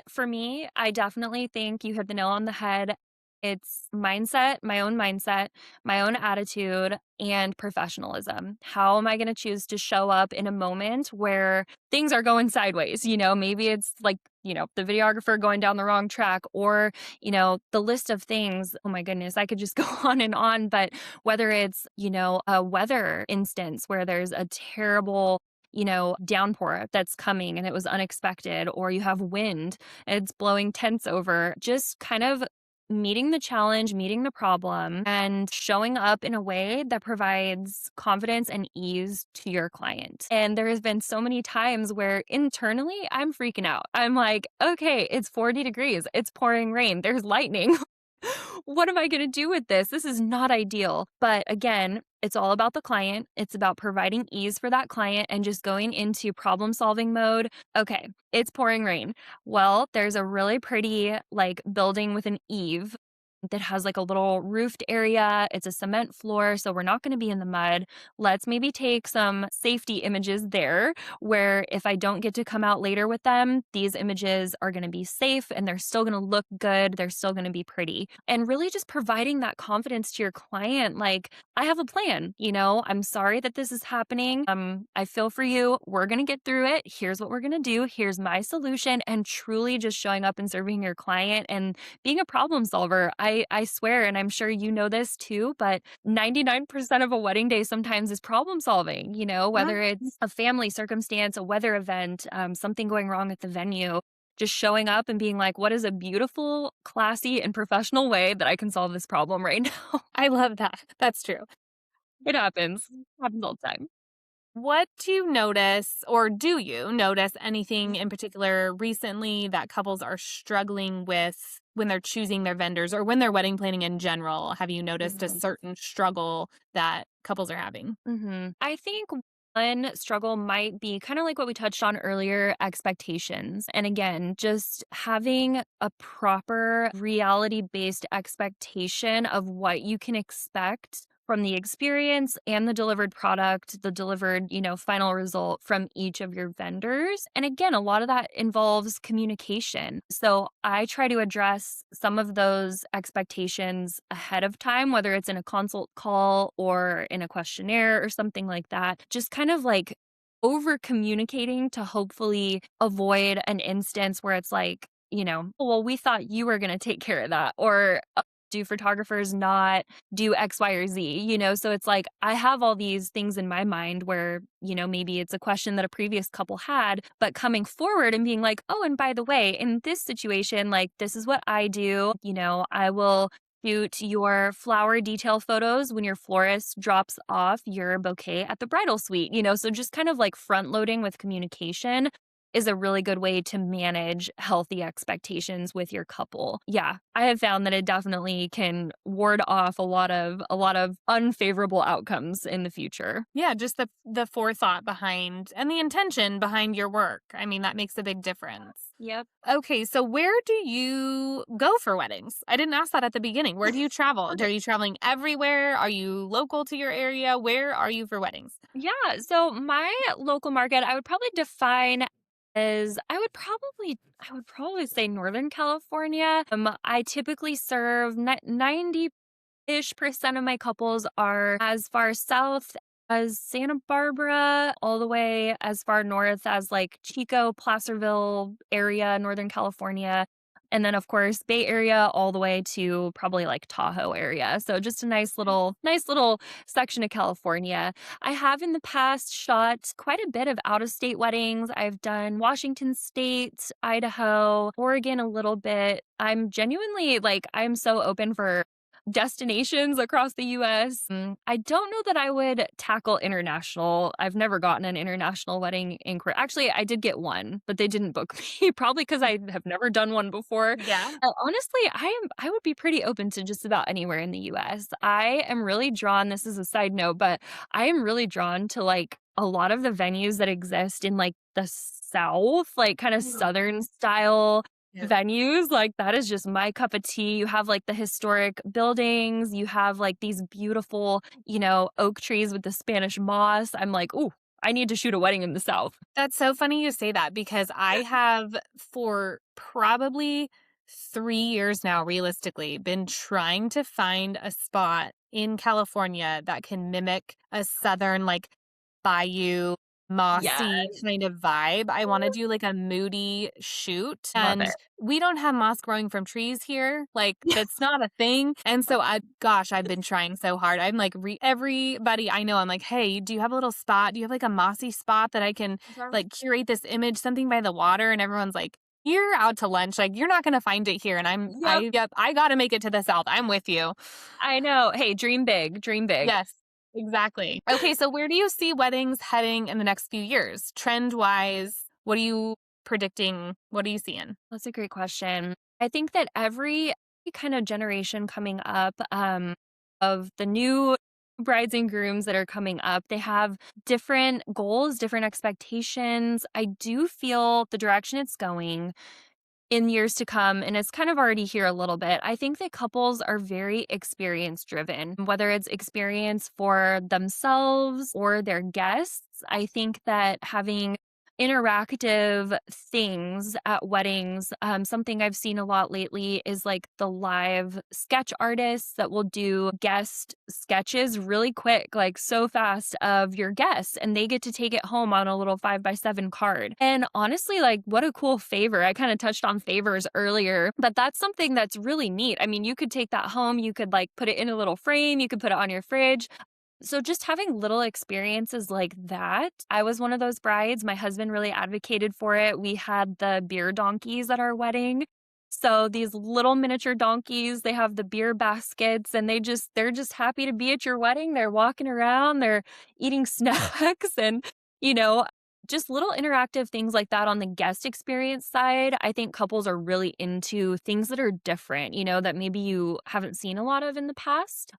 For me, I definitely think you hit the nail on the head. It's mindset, my own attitude, and professionalism. How am I going to choose to show up in a moment where things are going sideways? Maybe it's like, the videographer going down the wrong track or, the list of things. Oh my goodness, I could just go on. But whether it's, a weather instance where there's a terrible downpour that's coming and it was unexpected, or you have wind and it's blowing tents over, just kind of meeting the challenge, meeting the problem, and showing up in a way that provides confidence and ease to your client. And there has been so many times where internally I'm freaking out. I'm like, okay, it's 40 degrees, it's pouring rain, there's lightning. What am I going to do with this? This is not ideal. But again, it's all about the client. It's about providing ease for that client and just going into problem solving mode. Okay, it's pouring rain. Well, there's a really pretty like building with an eave that has like a little roofed area. It's a cement floor, so we're not going to be in the mud. Let's maybe take some safety images there where if I don't get to come out later with them, these images are going to be safe and they're still going to look good. They're still going to be pretty. And really just providing that confidence to your client like, I have a plan, I'm sorry that this is happening. I feel for you. We're going to get through it. Here's what we're going to do. Here's my solution and truly just showing up and serving your client and being a problem solver. I swear, and I'm sure you know this too, but 99% of a wedding day sometimes is problem solving, whether Mhm. it's a family circumstance, a weather event, something going wrong at the venue. Just showing up and being like, what is a beautiful, classy, and professional way that I can solve this problem right now? I love that. That's true. It happens. Happens all the time. What do you notice, or do you notice anything in particular recently that couples are struggling with when they're choosing their vendors or when they're wedding planning in general? Have you noticed a certain struggle that couples are having? I think One struggle might be kind of like what we touched on earlier, expectations. And again, just having a proper reality based expectation of what you can expect from the experience and the delivered product, the delivered, final result from each of your vendors. And again, a lot of that involves communication. So I try to address some of those expectations ahead of time, whether it's in a consult call or in a questionnaire or something like that. Just kind of like over communicating to hopefully avoid an instance where it's like, "Oh, well, we thought you were going to take care of that," or do photographers not do X, Y, or Z, So it's like I have all these things in my mind where, maybe it's a question that a previous couple had, but coming forward and being like, oh, and by the way, in this situation, like, this is what I do. I will shoot your flower detail photos when your florist drops off your bouquet at the bridal suite, So just kind of like front loading with communication is a really good way to manage healthy expectations with your couple. Yeah, I have found that it definitely can ward off a lot of unfavorable outcomes in the future. Yeah, just the forethought behind and the intention behind your work. I mean, that makes a big difference. Yep. Okay, so where do you go for weddings? I didn't ask that at the beginning. Where do you travel? Are you traveling everywhere? Are you local to your area? Where are you for weddings? Yeah, so my local market, I would probably define as I would probably say Northern California. I typically serve 90-ish% of my couples are as far south as Santa Barbara, all the way as far north as like Chico, Placerville area, Northern California. And then of course Bay Area all the way to probably like Tahoe area. So just a nice little section of California. I have in the past shot quite a bit of out of state weddings. I've done Washington State, Idaho, Oregon a little bit. I'm genuinely like I'm so open for destinations across the US. I don't know that I would tackle international. I've never gotten an international wedding inquiry. Actually, I did get one, but they didn't book me probably because I have never done one before. Yeah. Honestly, I would be pretty open to just about anywhere in the US. I am really drawn, this is a side note, but I am really drawn to like a lot of the venues that exist in like the South, like kind of Southern style Yeah. venues, like, that is just my cup of tea. You have, like, the historic buildings, you have, like, these beautiful, oak trees with the Spanish moss. I'm like, "Ooh, I need to shoot a wedding in the South." That's so funny you say that because I have for probably 3 years now, realistically, been trying to find a spot in California that can mimic a southern, like, bayou, Yeah, mossy kind of vibe. I wanna do, like, a moody shoot, love and it. we don't have moss growing from trees here, like, that's not a thing, and so I've been trying so hard. I'm like, everybody I know, I'm like, "Hey, do you have a little spot? Do you have, like, a mossy spot that I can, like, curate this image, something by the water?" And everyone's like, "You're out to lunch, like, you're not gonna find it here," and Yep, yep, I gotta make it to the South. I'm with you. I know. Hey, dream big, dream big. Yes, exactly. Okay, so where do you see weddings heading in the next few years? Trend-wise, what are you predicting? What are you seeing? That's a great question. I think that every kind of generation coming up, of the new brides and grooms that are coming up, they have different goals, different expectations. I do feel the direction it's going in years to come, and it's kind of already here a little bit. I think that couples are very experience driven, whether it's experience for themselves or their guests. I think that having interactive things at weddings, something I've seen a lot lately is like the live sketch artists that will do guest sketches really quick, like so fast of your guests, and they get to take it home on a little 5x7 card. And honestly, like, what a cool favor. I kind of touched on favors earlier, but that's something that's really neat. I mean, you could take that home, you could like put it in a little frame, you could put it on your fridge. So just having little experiences like that. I was one of those brides. My husband really advocated for it. We had the beer donkeys at our wedding. So these little miniature donkeys, they have the beer baskets and they're just happy to be at your wedding. They're walking around, they're eating snacks and you know, just little interactive things like that on the guest experience side. I think couples are really into things that are different, that maybe you haven't seen a lot of in the past.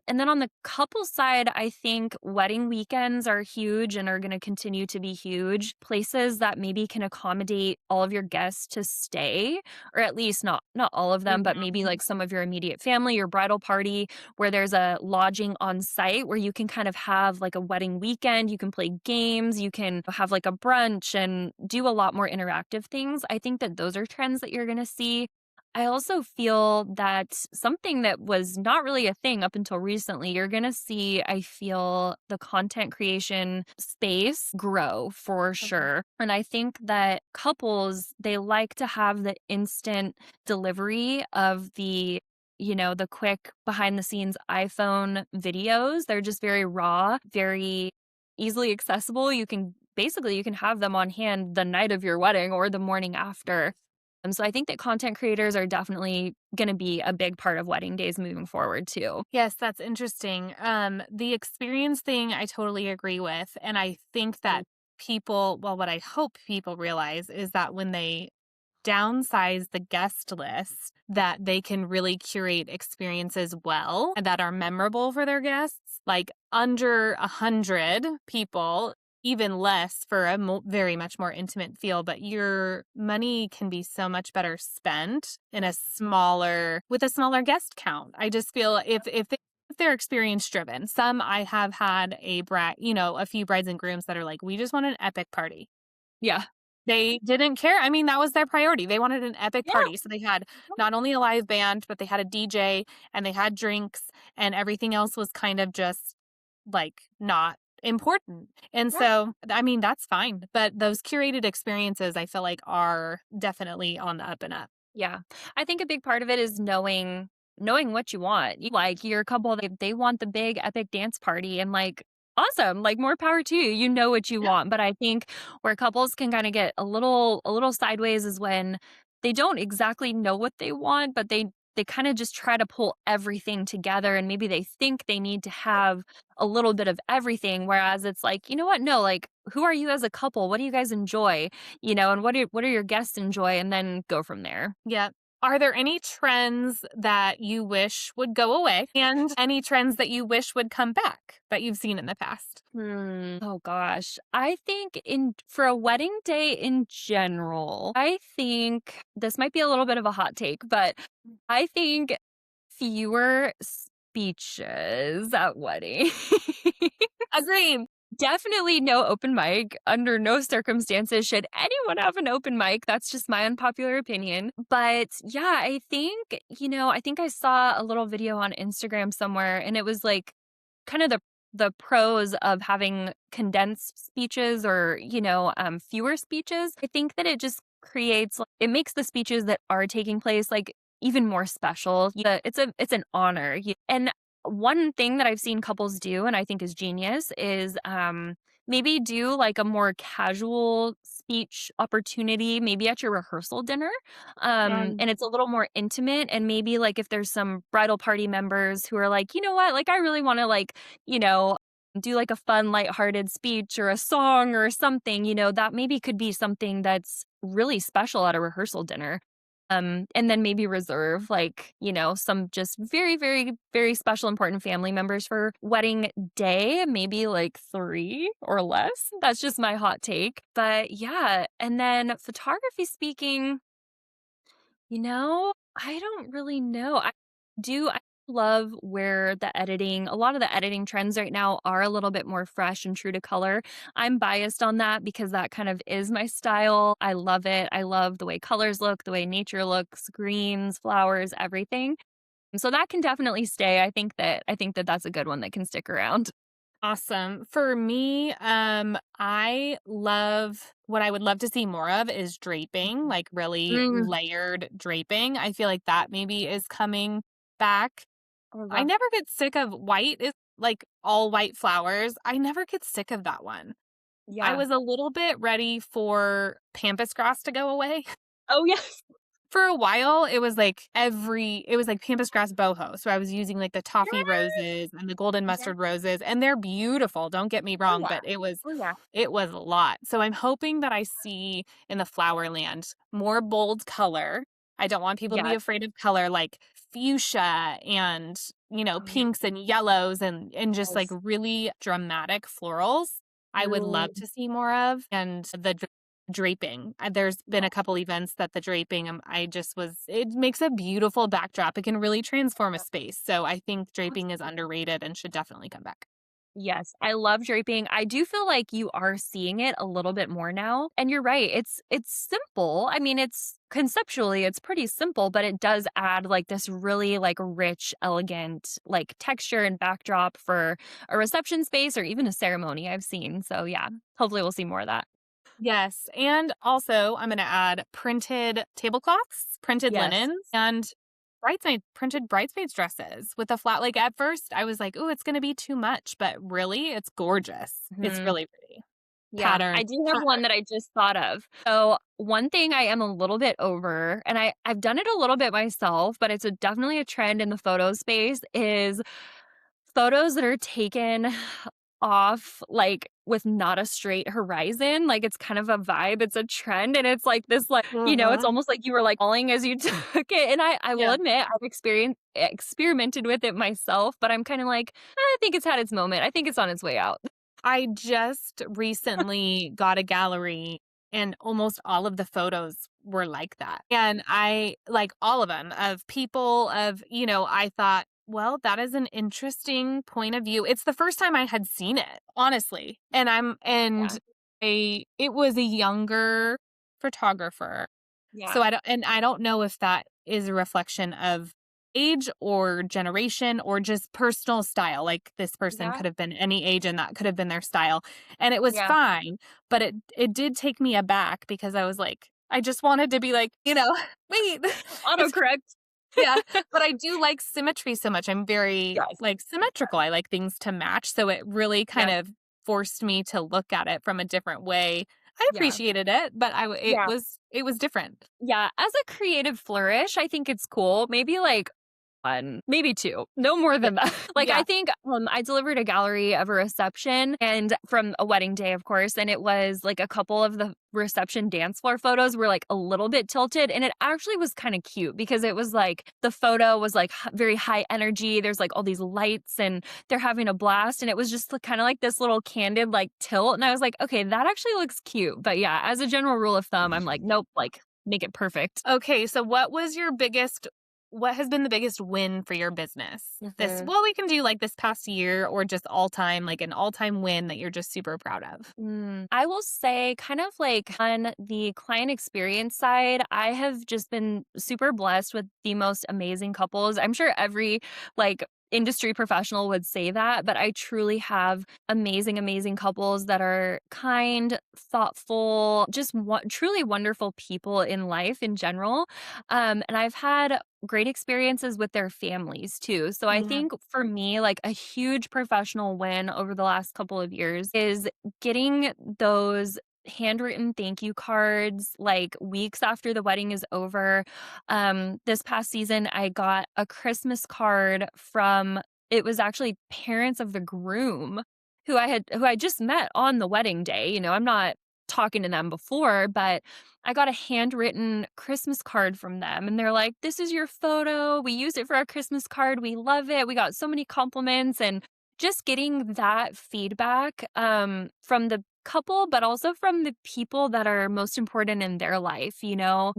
And then on the couple side, I think wedding weekends are huge and are going to continue to be huge. Places that maybe can accommodate all of your guests to stay, or at least not all of them, but maybe Mhm. like some of your immediate family, your bridal party, where there's a lodging on site where you can kind of have like a wedding weekend. You can play games, you can have like a brunch and do a lot more interactive things. I think that those are trends that you're going to see. I also feel that something that was not really a thing up until recently, you're going to see, I feel, the content creation space grow for Okay. sure. And I think that couples, they like to have the instant delivery of the quick behind the scenes iPhone videos. They're just very raw, very easily accessible. You can have them on hand the night of your wedding or the morning after. So I think that content creators are definitely gonna be a big part of wedding days moving forward too. Yes, that's interesting. The experience thing I totally agree with. And I think Mm. that people, well, what I hope people realize is that when they downsize the guest list, that they can really curate experiences well and that are memorable for their guests, like under 100 people, even less for a very much more intimate feel, but your money can be so much better spent in a smaller with a smaller guest count. I just feel if they're experience driven. Some I have had a few brides and grooms that are like, we just want an epic party. Yeah. They didn't care. I mean, that was their priority. They wanted an epic Yeah. party. So they had not only a live band, but they had a DJ and they had drinks and everything else was kind of just like not important. And Yeah. so, I mean, that's fine. But those curated experiences, I feel like are definitely on the up and up. Yeah. I think a big part of it is knowing what you want. Like your couple, they want the big epic dance party and like awesome, like more power to you. You know what you Yeah. want. But I think where couples can kind of get a little sideways is when they don't exactly know what they want, but they kind of just try to pull everything together and maybe they think they need to have a little bit of everything. Whereas it's like, you know what? No, like who are you as a couple? What do you guys enjoy? And what are your guests enjoy? And then go from there. Yeah. Are there any trends that you wish would go away and any trends that you wish would come back that you've seen in the past? Oh gosh. I think in for a wedding day in general, I think this might be a little bit of a hot take, but I think fewer speeches at weddings. Agreed. Definitely no open mic. Under no circumstances should anyone have an open mic. That's just my unpopular opinion. But yeah, I think I saw a little video on Instagram somewhere and it was like kind of the pros of having condensed speeches or, fewer speeches. I think that it just it makes the speeches that are taking place like even more special. Yeah, it's an honor. And one thing that I've seen couples do and I think is genius is maybe do like a more casual speech opportunity maybe at your rehearsal dinner. And it's a little more intimate and maybe like if there's some bridal party members who are like, "You know what? Like I really want to you know, do like a fun lighthearted speech or a song or something, that maybe could be something that's really special at a rehearsal dinner." And then maybe reserve some just very, very, very special, important family members for wedding day, maybe like 3 or less. That's just my hot take. But yeah, and then photography speaking, I don't really know. I love where a lot of the editing trends right now are a little bit more fresh and true to color. I'm biased on that because that kind of is my style. I love it. I love the way colors look, the way nature looks, greens, flowers, everything. So that can definitely stay. I think that that's a good one that can stick around. Awesome. For me, what I would love to see more of is draping, like really Mm, layered draping. I feel like that maybe is coming back. I I love never get sick of white, is like all white flowers. I never get sick of that one. I yeah. was a little bit ready for pampas grass to go away. Oh, yes. For a while, it was like pampas grass boho, so I was using, like, the toffee Yes. roses and the golden Yeah. mustard roses, and they're beautiful, don't get me Oh, wrong, yeah. but Oh, yeah. it was a lot. So I'm hoping that I see in the flower land more bold color. I don't want people to be Yes. afraid of color, like fuchsia and, Oh, yeah. pinks and yellows and just like Yes. really dramatic florals. I would True. love to see more of. And the draping. There's been a couple events that the draping, I just was, it makes a beautiful backdrop. It can really transform a space. So I think draping is underrated and should definitely come back. Yes, I love draping. I do feel like you are seeing it a little bit more now, and you're right, it's simple. I mean, it's conceptually, it's pretty simple, but it does add, like, this really, like, rich, elegant, like, texture and backdrop for a reception space or even a ceremony I've seen. So, yeah, hopefully we'll see more of that. Yes, and also I'm gonna add printed tablecloths, printed Yes. linens, and printed bridesmaids dresses with a flat like, at first, I was like, "Ooh, it's gonna be too much," but really, it's gorgeous. It's Mhm. really pretty. Yeah, Pattern I do have one that I just thought of. So, one thing I am a little bit over, and I've done it a little bit myself, but it's definitely a trend in the photo space, is photos that are taken off, like, with not a straight horizon. Like, it's kind of a vibe, it's a trend, and it's like this, like, it's Mhm. almost like you were, like, falling as you took it, and I will Yeah. admit, I've experimented with it myself, but I'm kinda like, I think it's had its moment. I think it's on its way out." I just recently got a gallery and almost all of the photos were like that. And I like all of them of people I thought, well, that is an interesting point of view. It's the first time I had seen it, honestly. Yeah, It was a younger photographer. yeah, So I don't know if that is a reflection of age or generation or just personal style. Like this person yeah, could have been any age and that could have been their style. And it was yeah. fine, but it did take me aback because I was like, I just wanted to be like, wait, it's Autocorrect. yeah, but I do like symmetry so much. I'm very Yes. like symmetrical. I like things to match, so it really kind Yep. of forced me to look at it from a different way. I Yeah. appreciated it, but Yeah. it was different. Yeah. As a creative flourish, I think it's cool. Maybe like 1, maybe 2, no more Yeah. than that. Like, I Yeah. think, I delivered a gallery of a reception and from a wedding day, of course, and it was, like, a couple of the reception dance floor photos were, like, a little bit tilted, and it actually was kinda cute because it was, like the photo was, like, very high energy, there's, like, all these lights, and they're having a blast, and it was just, kinda like this little candid, like, tilt, and I was like, "Okay, that actually looks cute." But, yeah, as a general rule of thumb, I'm like, "Nope, like, make it perfect." Okay, so what has been the biggest win for your business? Mhm. We can do like this past year or just all time, like an all-time win that you're just super proud of. I will say, kind of like on the client experience side, I have just been super blessed with the most amazing couples. I'm sure every like industry professional would say that, but I truly have amazing, amazing couples that are kind, thoughtful, just truly wonderful people in life in general. And I've had great experiences with their families too. So I Yeah. think for me, like a huge professional win over the last couple of years is getting those handwritten thank you cards like weeks after the wedding is over. This past season I got a Christmas card from, it was actually parents of the groom who I just met on the wedding day. I'm not talking to them before, but I got a handwritten Christmas card from them and they're like, "This is your photo. We used it for our Christmas card. We love it. We got so many compliments." And just getting that feedback from the couple, but also from the people that are most important in their life,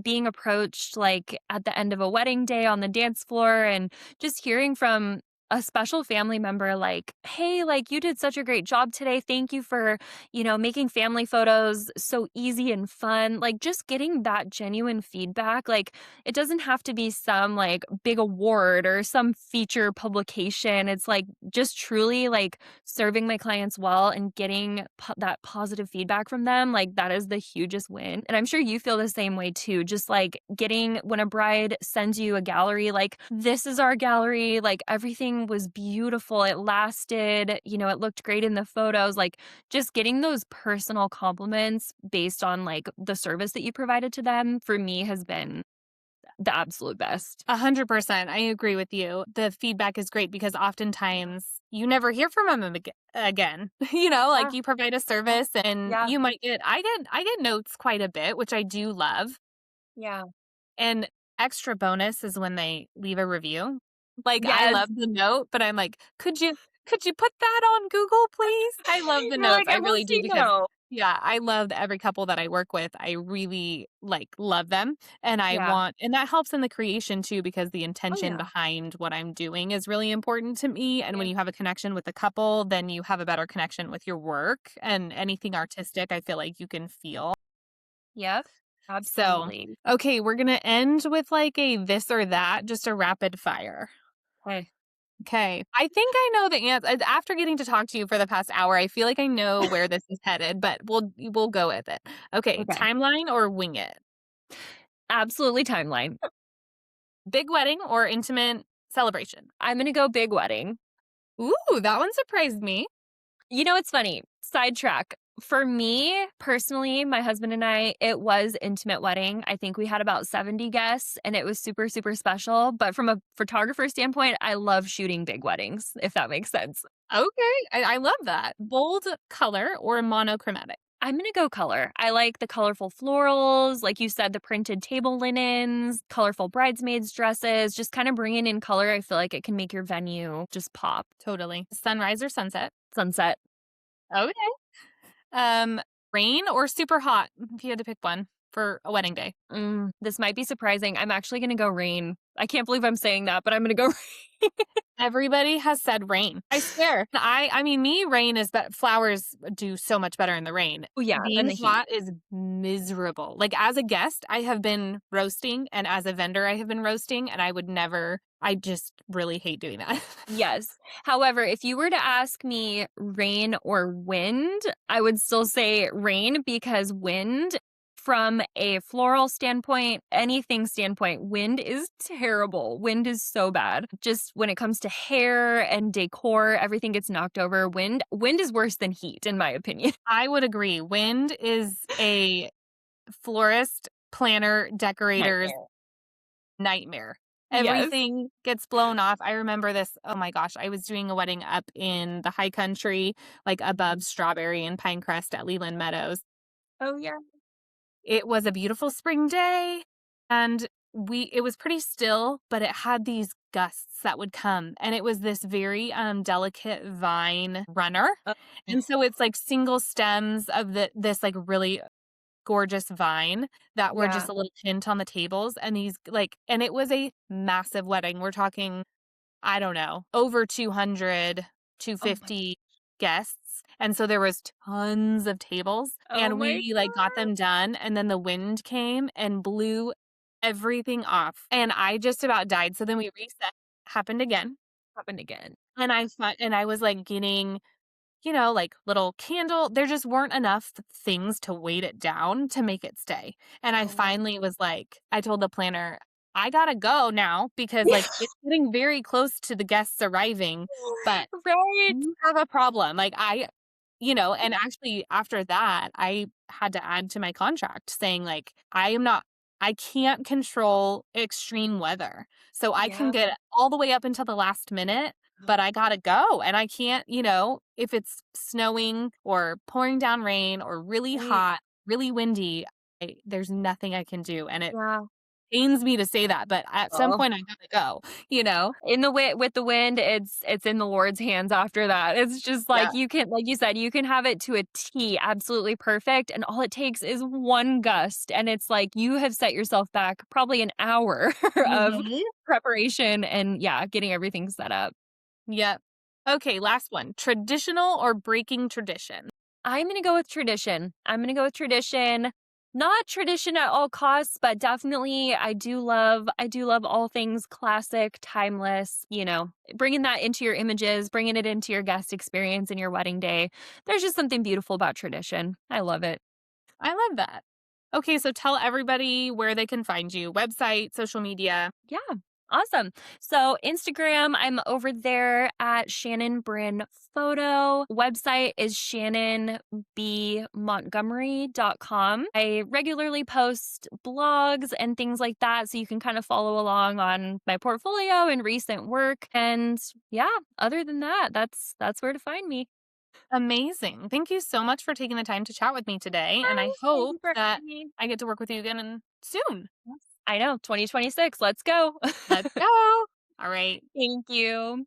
being approached like at the end of a wedding day on the dance floor and just hearing from a special family member like, "Hey, like you did such a great job today. Thank you for, making family photos so easy and fun." Like just getting that genuine feedback. Like it doesn't have to be some like big award or some feature publication. It's like just truly like serving my clients well and getting that positive feedback from them. Like that is the hugest win. And I'm sure you feel the same way too. Just like getting when a bride sends you a gallery, like, "This is our gallery. Like everything was beautiful. It lasted, it looked great in the photos." Like just getting those personal compliments based on like the service that you provided to them for me has been the absolute best. 100%. I agree with you. The feedback is great because oftentimes you never hear from them again. Like Yeah, you provide a service and yeah, you might I get notes quite a bit, which I do love. yeah. And extra bonus is when they leave a review. Like, I Yes. love the note, but I'm like, "Could you put that on Google, please?" I love the You're notes, like, I "I will really do say because no." yeah, I love every couple that I work with, I really, like, love them, and I Yeah. want and that helps in the creation too because the Oh, intention yeah. behind what I'm doing is really important to me, and when Yeah. you have a connection with the couple, then you have a better connection with your work, and anything artistic, I feel like you can feel. Yep. So, Absolutely. okay, we're gonna end with, like, a this or that, just a rapid fire. Hey. Okay. I think I know the answer. After getting to talk to you for the past hour, I feel like I know where this is headed, but we'll go with it. Okay, Okay. timeline or wing it? Absolutely timeline. Big wedding or intimate celebration? I'm gonna go big wedding. Ooh, that one surprised me. You know, it's funny, sidetrack. For me, personally, my husband and I, it was intimate wedding. I think we had about 70 guests and it was super, super special. But from a photographer standpoint, I love shooting big weddings, if that makes sense. Okay, I love that. Bold color or monochromatic? I'm gonna go color. I like the colorful florals, like you said, the printed table linens, colorful bridesmaids dresses, just kind of bringing in color. I feel like it can make your venue just pop. Totally. Sunrise or sunset? Sunset. Okay. Um, rain or super hot? If you had to pick one for a wedding day. This might be surprising. I'm actually gonna go rain. I can't believe I'm saying that, but I'm gonna go rain. Everybody has said rain. I swear. I mean, me, rain is but flowers do so much better in the rain. Oh, yeah, and Being the heat. hot is miserable. Like, as a guest, I have been roasting, and as a vendor, I have been roasting, and I just really hate doing that. Yes. However, if you were to ask me rain or wind, I would still say rain because wind, from a floral standpoint, anything standpoint, wind is terrible. Wind is so bad. Just when it comes to hair and decor, everything gets knocked over. Wind is worse than heat, in my opinion. I would agree. Wind is a florist, planner, decorator's Nightmare. nightmare. Yes. Everything gets blown off. I remember this, oh my gosh, I was doing a wedding up in the high country, like above Strawberry and Pinecrest at Leland Meadows. Oh, yeah. It was a beautiful spring day and it was pretty still, but it had these gusts that would come and it was this very delicate vine runner. Oh, And so it's like single stems of this like really gorgeous vine that were just yeah. a little hint on the tables and these like and it was a massive wedding. We're talking, I don't know, over 200, Oh my 250 guests. And so there was tons of tables oh and my we like got them done and then the wind came and blew everything off and I just about died. So then we reset, happened again. happened again. And I was like getting like little candle. There just weren't enough things to weight it down to make it stay. And I Oh. finally was like, I told the planner, I gotta go now because like it's getting very close to the guests arriving, but Right. you have a problem. Like and actually after that, I had to add to my contract saying like, I can't control extreme weather. So I can Yeah. get all the way up until the last minute, but I gotta go. And I can't, if it's snowing or pouring down rain or really Right. hot, really windy, there's nothing I can do. And it Yeah. pains me to say that, but at some Oh. point I gotta go, you know? In the with the wind, it's in the Lord's hands after that. It's just Yeah. like you can like you said, you can have it to a T, absolutely perfect, and all it takes is one gust, and it's like you have set yourself back probably an hour of Mhm. preparation and, yeah, getting everything set up. Yep. Okay, last one. Traditional or breaking tradition? I'm gonna go with tradition. I'm gonna go with tradition. Not tradition at all costs, but definitely I do love all things classic, timeless, bringing that into your images, bringing it into your guest experience and your wedding day. There's just something beautiful about tradition. I love it. I love that. Okay, so tell everybody where they can find you. Website, social media. Yeah. Awesome. So Instagram, I'm over there at Shannon Bryn Photo. Website is shannonbmontgomery.com. I regularly post blogs and things like that so you can kind of follow along on my portfolio and recent work. And yeah, other than that, that's where to find me. Amazing. Thank you so much for taking the time to chat with me today. And I Hi, thank hope you for that having me. I get to work with you again soon. Yes. I know, 2026. Let's go. Let's go. All right. Thank you.